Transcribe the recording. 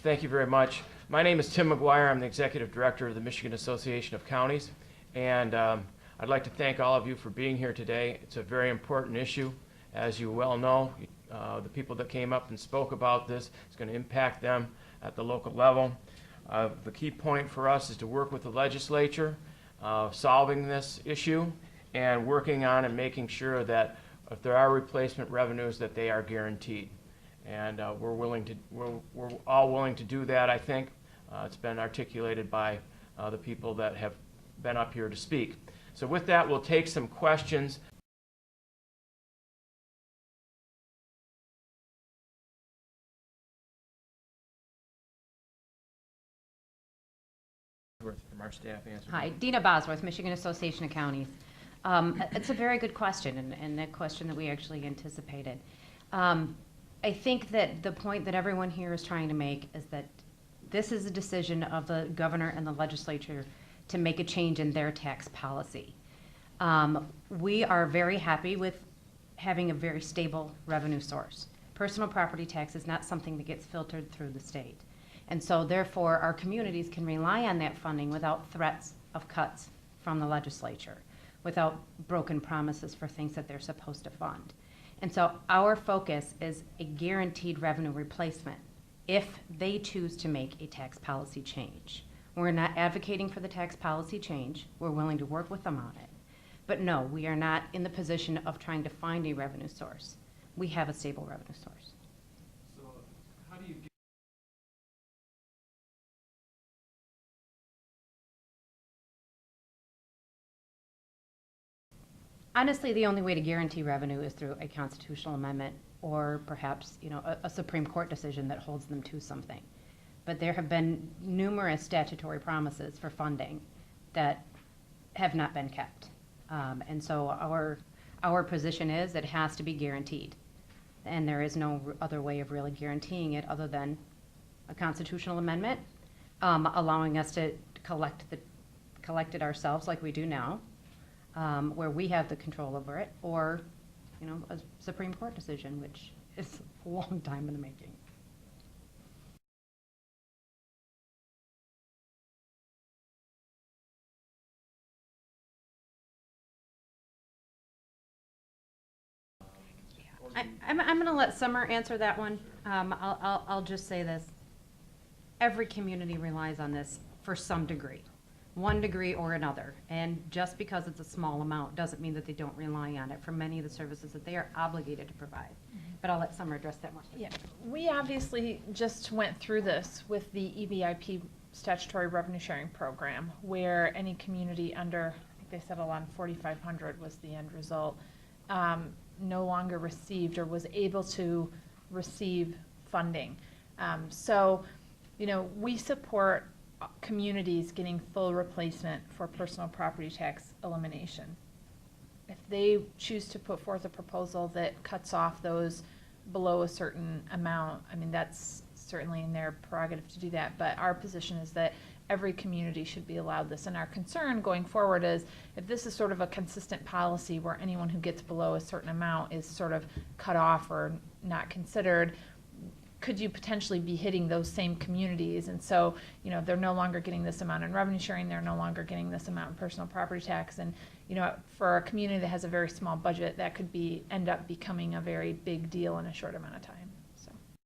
Thank you very much. My name is Tim McGuire. I'm the Executive Director of the Michigan Association of Counties. And I'd like to thank all of you for being here today. It's a very important issue. As you well know, the people that came up and spoke about this, it's going to impact them at the local level. The key point for us is to work with the legislature, solving this issue, and working on and making sure that if there are replacement revenues, that they are guaranteed. And we're all willing to do that, I think. It's been articulated by the people that have been up here to speak. So with that, we'll take some questions. From our staff answer. Hi, Deena Bosworth, Michigan Association of Counties. It's a very good question, and a question that we actually anticipated. I think that the point that everyone here is trying to make is that this is a decision of the governor and the legislature to make a change in their tax policy. We are very happy with having a very stable revenue source. Personal property tax is not something that gets filtered through the state. And so therefore, our communities can rely on that funding without threats of cuts from the legislature, without broken promises for things that they're supposed to fund. And so our focus is a guaranteed revenue replacement if they choose to make a tax policy change. We're not advocating for the tax policy change. We're willing to work with them on it. But no, we are not in the position of trying to find a revenue source. We have a stable revenue source. So how do you get Honestly, the only way to guarantee revenue is through a constitutional amendment or perhaps, a Supreme Court decision that holds them to something. But there have been numerous statutory promises for funding that have not been kept. And so our position is that it has to be guaranteed. And there is no other way of really guaranteeing it other than a constitutional amendment, allowing us to collect it ourselves like we do now. Where we have the control over it, or, a Supreme Court decision, which is a long time in the making. I'm going to let Summer answer that one. I'll just say this. Every community relies on this for some degree. One degree or another, and just because it's a small amount doesn't mean that they don't rely on it for many of the services that they are obligated to provide. But I'll let Summer address that more. Yeah, we obviously just went through this with the EBIP statutory revenue sharing program, where any community under, I think they settled on 4,500 was the end result, no longer received or was able to receive funding. So, we support communities getting full replacement for personal property tax elimination. If they choose to put forth a proposal that cuts off those below a certain amount, that's certainly in their prerogative to do that, but our position is that every community should be allowed this. And our concern going forward is if this is sort of a consistent policy where anyone who gets below a certain amount is sort of cut off or not considered, could you potentially be hitting those same communities? And so, they're no longer getting this amount in revenue sharing, they're no longer getting this amount in personal property tax. And, for a community that has a very small budget, that could end up becoming a very big deal in a short amount of time.